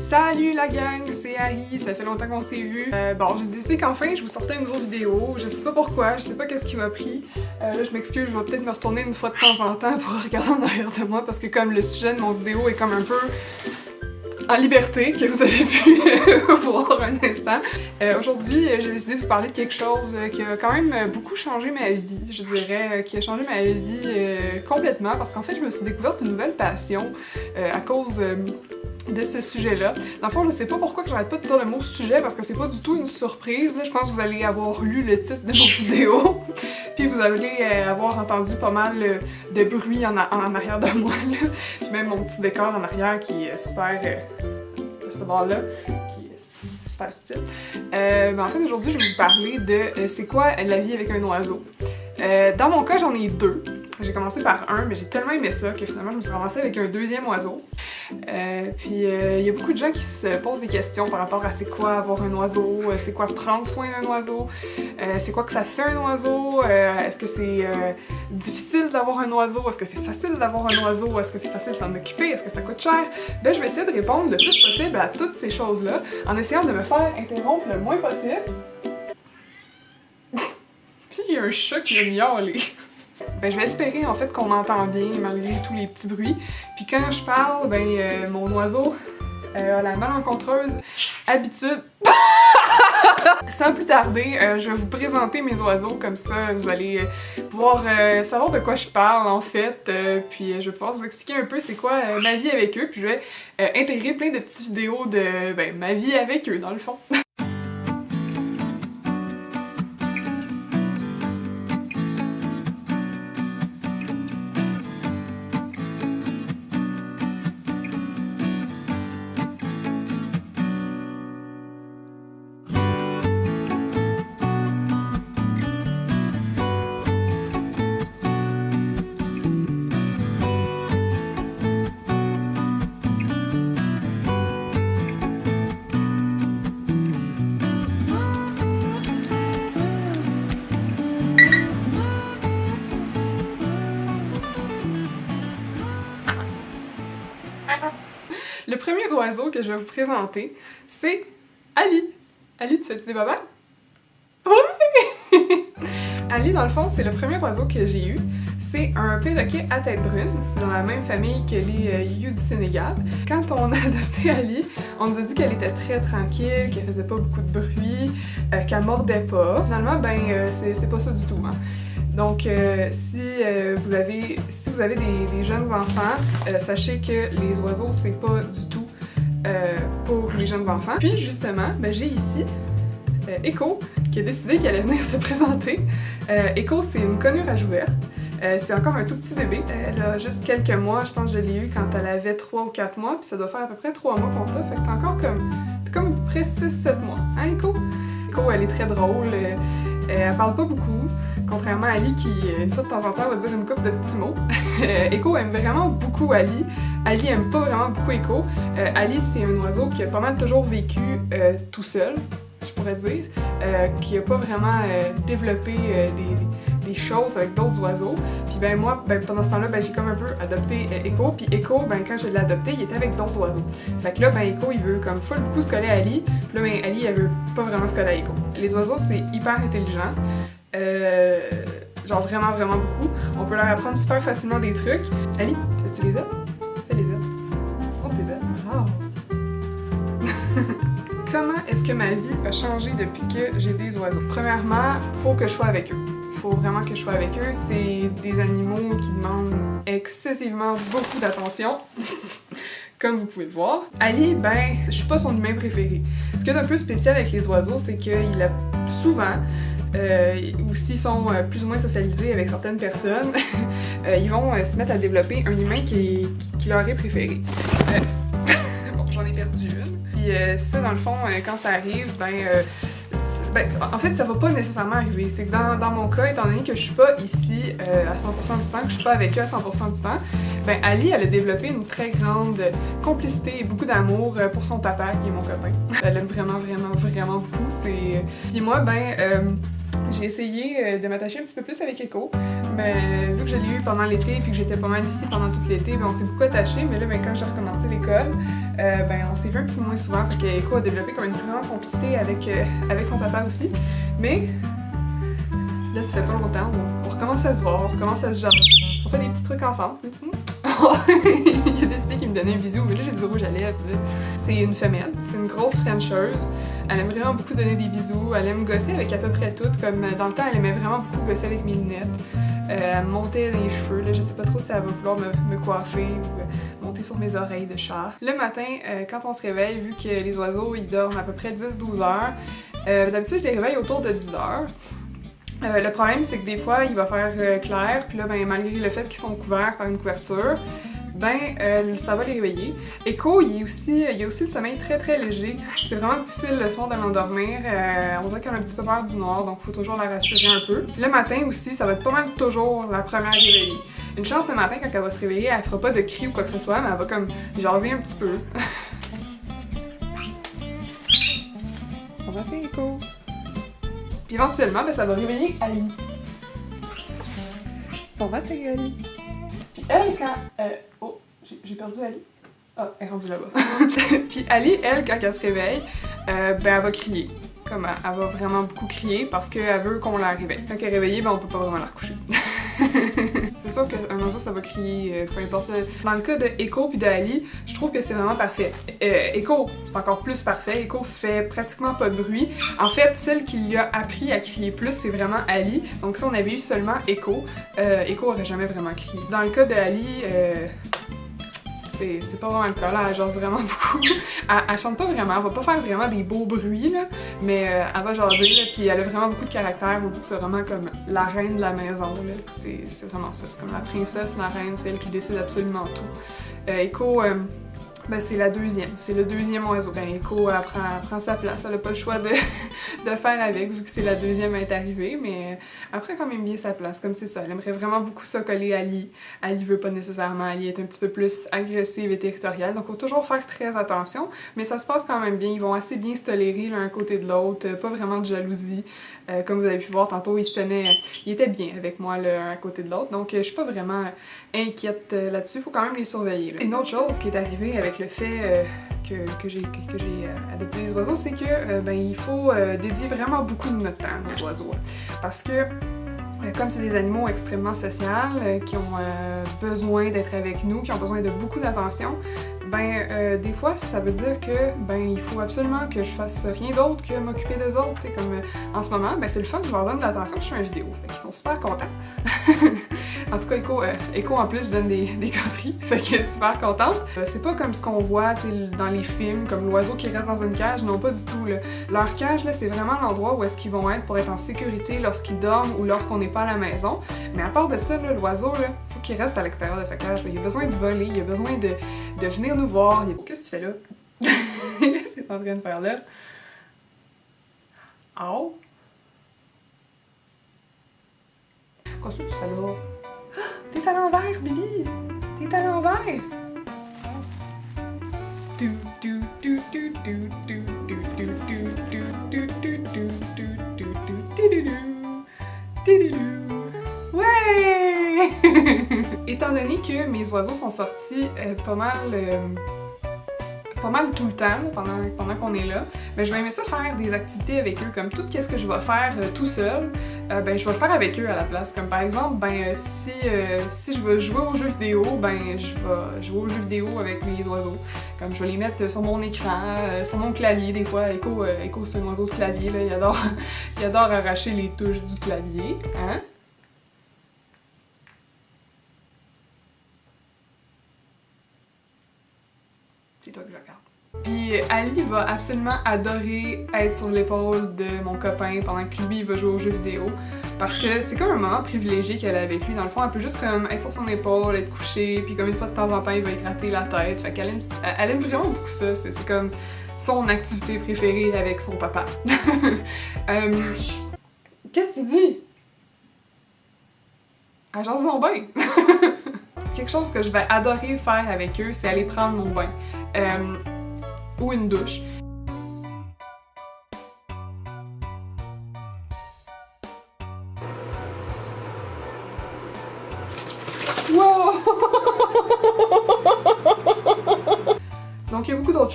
Salut la gang, c'est Harry, ça fait longtemps qu'on s'est vu. Bon, j'ai décidé qu'enfin je vous sortais une nouvelle vidéo, je sais pas pourquoi, je sais pas qu'est-ce qui m'a pris. Là je m'excuse, je vais peut-être me retourner une fois de temps en temps pour regarder en arrière de moi parce que comme le sujet de mon vidéo est comme un peu en liberté, que vous avez pu voir un instant. Aujourd'hui, j'ai décidé de vous parler de quelque chose qui a quand même beaucoup changé ma vie, je dirais, qui a changé ma vie complètement parce qu'en fait je me suis découverte une nouvelle passion à cause de ce sujet-là. Dans le fond, je sais pas pourquoi que j'arrête pas de dire le mot sujet parce que c'est pas du tout une surprise. Là, je pense que vous allez avoir lu le titre de mon vidéo, puis vous allez avoir entendu pas mal de bruit en arrière de moi, là. Puis même mon petit décor en arrière qui est super... ce bord-là, qui est super subtil. En fait, aujourd'hui, je vais vous parler de c'est quoi la vie avec un oiseau. Dans mon cas, j'en ai deux. J'ai commencé par un, mais j'ai tellement aimé ça que finalement je me suis ramassée avec un deuxième oiseau. Puis il y a beaucoup de gens qui se posent des questions par rapport à c'est quoi avoir un oiseau, c'est quoi prendre soin d'un oiseau, c'est quoi que ça fait un oiseau, est-ce que c'est difficile d'avoir un oiseau, est-ce que c'est facile d'avoir un oiseau, est-ce que c'est facile de s'en occuper, est-ce que ça coûte cher? Ben je vais essayer de répondre le plus possible à toutes ces choses-là en essayant de me faire interrompre le moins possible. Puis il y a un chat qui a miaulé. Ben, je vais espérer en fait qu'on m'entend bien malgré tous les petits bruits. Puis quand je parle, ben mon oiseau a la malencontreuse habitude. Sans plus tarder, je vais vous présenter mes oiseaux, comme ça vous allez pouvoir savoir de quoi je parle en fait. Puis je vais pouvoir vous expliquer un peu c'est quoi ma vie avec eux. Puis je vais intégrer plein de petites vidéos de ma vie avec eux dans le fond. Le premier oiseau que je vais vous présenter, c'est Ali. Ali, tu fais-tu des babas? Oui! Ali, dans le fond, c'est le premier oiseau que j'ai eu. C'est un perroquet à tête brune. C'est dans la même famille que les youyous du Sénégal. Quand on a adopté Ali, on nous a dit qu'elle était très tranquille, qu'elle faisait pas beaucoup de bruit, qu'elle mordait pas. Finalement, c'est pas ça du tout, hein. Donc, si vous avez des jeunes enfants, sachez que les oiseaux, c'est pas du tout pour les jeunes enfants. Puis, justement, j'ai ici Echo, qui a décidé qu'elle allait venir se présenter. Echo, c'est une conure-rage ouverte. C'est encore un tout petit bébé. Elle a juste quelques mois, je pense que je l'ai eu quand elle avait 3 ou 4 mois, puis ça doit faire à peu près 3 mois qu'on t'a, fait que t'es encore comme à peu près 6-7 mois. Hein, Echo? Echo, elle est très drôle, elle parle pas beaucoup. Contrairement à Ali qui, une fois de temps en temps, va dire une couple de petits mots. Echo aime vraiment beaucoup Ali. Ali aime pas vraiment beaucoup Echo. Ali, c'est un oiseau qui a pas mal toujours vécu tout seul, je pourrais dire. Qui a pas vraiment développé des choses avec d'autres oiseaux. Puis moi, pendant ce temps-là, j'ai comme un peu adopté Echo. Puis Echo, quand je l'ai adopté, il était avec d'autres oiseaux. Fait que là, Echo, il veut comme full beaucoup se coller à Ali. Puis là, Ali, elle veut pas vraiment se coller à Echo. Les oiseaux, c'est hyper intelligent. Genre vraiment, vraiment beaucoup. On peut leur apprendre super facilement des trucs. Ali, tu les ailes? Fais les ailes. Monte tes ailes. Wow! Comment est-ce que ma vie a changé depuis que j'ai des oiseaux? Premièrement, faut que je sois avec eux. Faut vraiment que je sois avec eux. C'est des animaux qui demandent excessivement beaucoup d'attention. Comme vous pouvez le voir. Ali, je suis pas son humain préféré. Ce qu'il y a d'un peu spécial avec les oiseaux, c'est qu'il a souvent, ou s'ils sont plus ou moins socialisés avec certaines personnes, ils vont se mettre à développer un humain qui leur est préféré. Bon, j'en ai perdu une. Puis ça, dans le fond, quand ça arrive, en fait, ça va pas nécessairement arriver. C'est que dans mon cas, étant donné que je suis pas ici à 100% du temps, que je suis pas avec eux à 100% du temps, Ali, elle a développé une très grande complicité et beaucoup d'amour pour son papa, qui est mon copain. Elle l'aime vraiment, vraiment, vraiment beaucoup. Puis moi, J'ai essayé de m'attacher un petit peu plus avec Echo, mais vu que je l'ai eu pendant l'été et que j'étais pas mal ici pendant tout l'été, ben on s'est beaucoup attachés, mais là, ben, quand j'ai recommencé l'école, ben on s'est vu un petit peu moins souvent, fait que Echo a développé comme une plus grande complicité avec son papa aussi, mais là, ça fait pas longtemps, on recommence à se voir, on recommence à se jaser, on fait des petits trucs ensemble. Il a décidé qu'il me donnait un bisou, mais là j'ai du rouge à lèvres. C'est une femelle, c'est une grosse Frencheuse. Elle aime vraiment beaucoup donner des bisous, elle aime gosser avec à peu près tout, comme dans le temps elle aimait vraiment beaucoup gosser avec mes lunettes. Elle me montait dans les cheveux, là, je sais pas trop si elle va vouloir me coiffer ou monter sur mes oreilles de chat. Le matin, quand on se réveille, vu que les oiseaux ils dorment à peu près 10-12 heures, d'habitude je les réveille autour de 10 heures. Le problème, c'est que des fois, il va faire clair, puis là, ben, malgré le fait qu'ils sont couverts par une couverture, ben, ça va les réveiller. Echo, il y a aussi le sommeil très très léger. C'est vraiment difficile le soir de l'endormir. On dirait qu'elle a un petit peu peur du noir, donc il faut toujours la rassurer un peu. Le matin aussi, ça va être pas mal toujours la première réveillée. Une chance, le matin, quand elle va se réveiller, elle fera pas de cris ou quoi que ce soit, mais elle va comme jaser un petit peu. On va faire Echo. Puis éventuellement, ben, ça va réveiller Ali. On va faire Ali. Puis elle, quand... Oh, j'ai perdu Ali. Ah, elle est rendue là-bas. Puis Ali, elle, quand elle se réveille, ben, elle va crier. Comme elle va vraiment beaucoup crier parce qu'elle veut qu'on la réveille. Quand elle est réveillée, ben, on peut pas vraiment la recoucher. C'est sûr qu'un oiseau, ça va crier, peu importe. Dans le cas de Echo puis de Ali, je trouve que c'est vraiment parfait. Echo, c'est encore plus parfait. Echo fait pratiquement pas de bruit. En fait, celle qui lui a appris à crier plus, c'est vraiment Ali. Donc si on avait eu seulement Echo, Echo aurait jamais vraiment crié. Dans le cas de Ali, c'est pas vraiment le cas, là, elle jase vraiment beaucoup. Elle chante pas vraiment, elle va pas faire vraiment des beaux bruits, là, mais elle va jaser, là, puis elle a vraiment beaucoup de caractère. On dit que c'est vraiment comme la reine de la maison, là. C'est vraiment ça, c'est comme la princesse, la reine, c'est elle qui décide absolument tout. Echo, ben, c'est le deuxième oiseau. Ben, Echo, elle prend sa place, elle a pas le choix de faire avec, vu que c'est la deuxième à être arrivée, mais elle prend quand même bien sa place, comme c'est ça. Elle aimerait vraiment beaucoup se coller à Ali. Ali veut pas nécessairement, Ali est un petit peu plus agressive et territoriale, donc faut toujours faire très attention, mais ça se passe quand même bien, ils vont assez bien se tolérer l'un à côté de l'autre, pas vraiment de jalousie. Comme vous avez pu voir tantôt, ils étaient bien avec moi l'un à côté de l'autre, donc je suis pas vraiment inquiète là-dessus, faut quand même les surveiller. Là. Une autre chose qui est arrivée avec le fait que j'ai adopté des oiseaux, c'est que ben, il faut dédier vraiment beaucoup de notre temps aux oiseaux. Parce que comme c'est des animaux extrêmement sociaux, qui ont besoin d'être avec nous, qui ont besoin de beaucoup d'attention, ben des fois ça veut dire que ben il faut absolument que je fasse rien d'autre que m'occuper d'eux autres. T'sais, comme en ce moment, ben c'est le fun, je leur donne de l'attention, je fais une vidéo. Fait qu'ils sont super contents. En tout cas, Echo en plus, je donne des gâteries, fait qu'elle est super contente. C'est pas comme ce qu'on voit dans les films, comme l'oiseau qui reste dans une cage, non pas du tout. Là. Leur cage, là, c'est vraiment l'endroit où est-ce qu'ils vont être pour être en sécurité lorsqu'ils dorment ou lorsqu'on n'est pas à la maison. Mais à part de ça, là, l'oiseau, là, faut qu'il reste à l'extérieur de sa cage. Là. Il a besoin de voler, il a besoin de venir nous voir. Qu'est-ce que tu fais là? Qu'est-ce que t'es en train de faire là? Oh! Qu'est-ce que tu fais là? T'es à l'envers, Bibi! T'es à l'envers! Ouais! Étant donné que mes oiseaux sont sortis pas mal tout le temps pendant qu'on est là, ben je vais aimer ça faire des activités avec eux, comme tout ce que je vais faire tout seul, ben je vais le faire avec eux à la place. Comme par exemple, ben si je veux jouer aux jeux vidéo, ben je vais jouer aux jeux vidéo avec mes oiseaux. Comme je vais les mettre sur mon écran, sur mon clavier des fois. Echo c'est un oiseau de clavier, là, il adore arracher les touches du clavier, hein? C'est toi que je regarde. Puis Ali va absolument adorer être sur l'épaule de mon copain pendant que lui il va jouer aux jeux vidéo. Parce que c'est comme un moment privilégié qu'elle a avec lui. Dans le fond, elle peut juste comme être sur son épaule, être couchée, puis comme une fois de temps en temps, il va y gratter la tête. Fait qu'elle aime vraiment beaucoup ça. C'est comme son activité préférée avec son papa. Qu'est-ce que tu dis? Ah, j'en suis bien! Quelque chose que je vais adorer faire avec eux, c'est aller prendre mon bain. Ou une douche.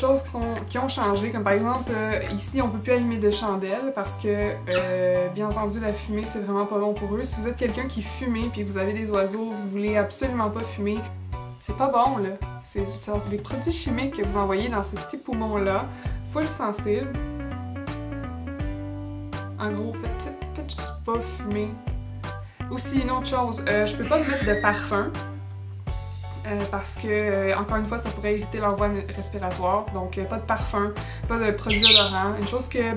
choses qui ont changé, comme par exemple, ici, on peut plus allumer de chandelle parce que, bien entendu, la fumée, c'est vraiment pas bon pour eux. Si vous êtes quelqu'un qui fume et que vous avez des oiseaux, vous voulez absolument pas fumer, c'est pas bon, là. C'est des produits chimiques que vous envoyez dans ces petits poumons-là, full sensibles. En gros, faites juste pas fumer. Aussi, une autre chose, je peux pas me mettre de parfum. Parce que, encore une fois, ça pourrait irriter leur voie respiratoire. Donc, pas de parfum, pas de produits odorants. Une chose que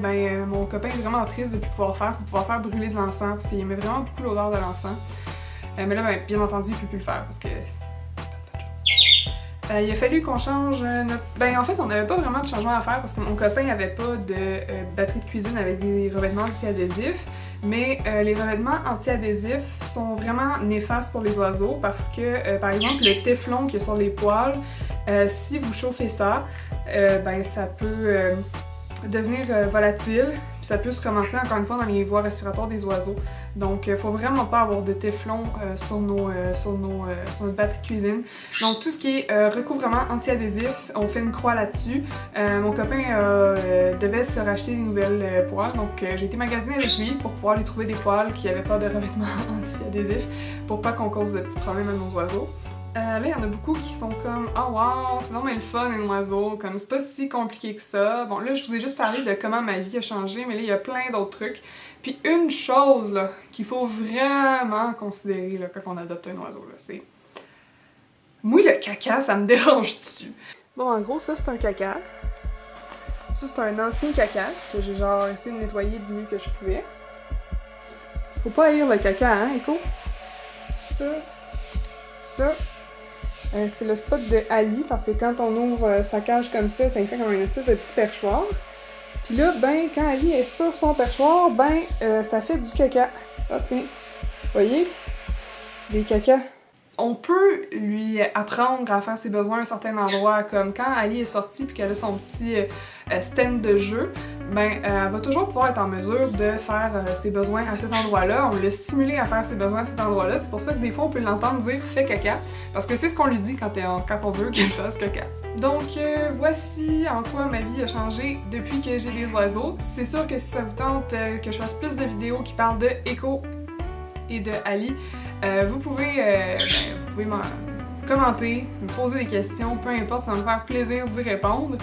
mon copain est vraiment triste de pouvoir faire, c'est de pouvoir faire brûler de l'encens parce qu'il aimait vraiment beaucoup l'odeur de l'encens. Mais là, bien entendu, il peut plus le faire parce que il a fallu qu'on change notre... en fait, on n'avait pas vraiment de changement à faire parce que mon copain n'avait pas de batterie de cuisine avec des revêtements anti-adhésifs. Mais les revêtements anti-adhésifs sont vraiment néfastes pour les oiseaux parce que, par exemple, le téflon qu'il y a sur les poils, si vous chauffez ça, ça peut devenir volatile, puis ça peut se ramasser encore une fois dans les voies respiratoires des oiseaux. Donc, faut vraiment pas avoir de téflon sur notre batterie de cuisine. Donc, tout ce qui est recouvrement anti-adhésif, on fait une croix là-dessus. Mon copain devait se racheter des nouvelles poêles, donc j'ai été magasiner avec lui pour pouvoir lui trouver des poêles qui n'avaient pas de revêtement anti-adhésif pour pas qu'on cause de petits problèmes à nos oiseaux. Là, il y en a beaucoup qui sont comme « Oh wow, c'est vraiment le fun, un oiseau, comme c'est pas si compliqué que ça. » Bon, là, je vous ai juste parlé de comment ma vie a changé, mais là, il y a plein d'autres trucs. Puis une chose, là, qu'il faut vraiment considérer, là, quand on adopte un oiseau, là, c'est... Moi, le caca, ça me dérange dessus. Bon, en gros, ça, c'est un caca. Ça, c'est un ancien caca que j'ai, genre, essayé de nettoyer du mieux que je pouvais. Faut pas haïr le caca, hein, Echo? Ça... c'est le spot de Ali, parce que quand on ouvre sa cage comme ça fait comme une espèce de petit perchoir. Puis là, quand Ali est sur son perchoir, ça fait du caca. Ah tiens, voyez? Des cacas. On peut lui apprendre à faire ses besoins à un certain endroit, comme quand Ali est sortie puis qu'elle a son petit stand de jeu, elle va toujours pouvoir être en mesure de faire ses besoins à cet endroit-là. On l'a stimulé à faire ses besoins à cet endroit-là. C'est pour ça que des fois, on peut l'entendre dire « fais caca », parce que c'est ce qu'on lui dit quand on veut qu'elle fasse caca. Donc, voici en quoi ma vie a changé depuis que j'ai des oiseaux. C'est sûr que si ça vous tente que je fasse plus de vidéos qui parlent de Echo et de Ali, vous pouvez m'en commenter, me poser des questions, peu importe, ça va me faire plaisir d'y répondre.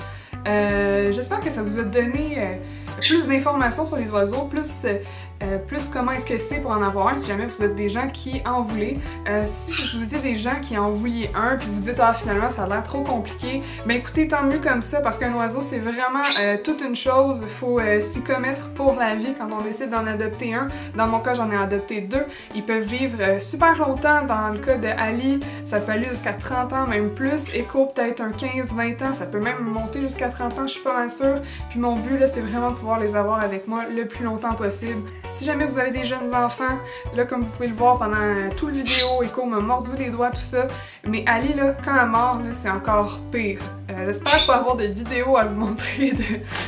J'espère que ça vous a donné plus d'informations sur les oiseaux, plus comment est-ce que c'est pour en avoir un, si jamais vous êtes des gens qui en voulaient. Si vous étiez des gens qui en vouliez un, puis vous dites « Ah, finalement, ça a l'air trop compliqué », écoutez, tant mieux comme ça, parce qu'un oiseau, c'est vraiment toute une chose. Il faut s'y commettre pour la vie quand on décide d'en adopter un. Dans mon cas, j'en ai adopté 2. Ils peuvent vivre super longtemps. Dans le cas de Ali, ça peut aller jusqu'à 30 ans, même plus. Echo, peut-être un 15-20 ans. Ça peut même monter jusqu'à 30 ans, je suis pas mal sûre. Puis mon but, là, c'est vraiment de pouvoir les avoir avec moi le plus longtemps possible. Si jamais vous avez des jeunes enfants, là, comme vous pouvez le voir pendant tout le vidéo, Echo m'a mordu les doigts, tout ça. Mais Ali, là, quand elle mord, là, c'est encore pire. J'espère pas avoir de vidéos à vous montrer de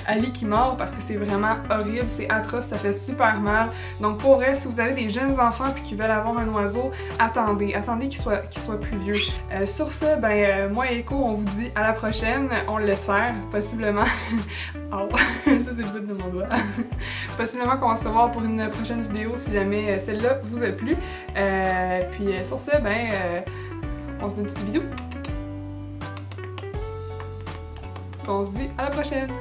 Ali qui mord parce que c'est vraiment horrible, c'est atroce, ça fait super mal. Donc pour vrai, si vous avez des jeunes enfants puis qui veulent avoir un oiseau, attendez qu'il soit plus vieux. Sur ce, moi et Echo, on vous dit à la prochaine. On le laisse faire, possiblement. Oh, ça c'est le bout de mon doigt. Possiblement qu'on va se revoir pour une prochaine vidéo si jamais celle-là vous a plu. Puis sur ce, on se donne un petit bisou. On se dit à la prochaine!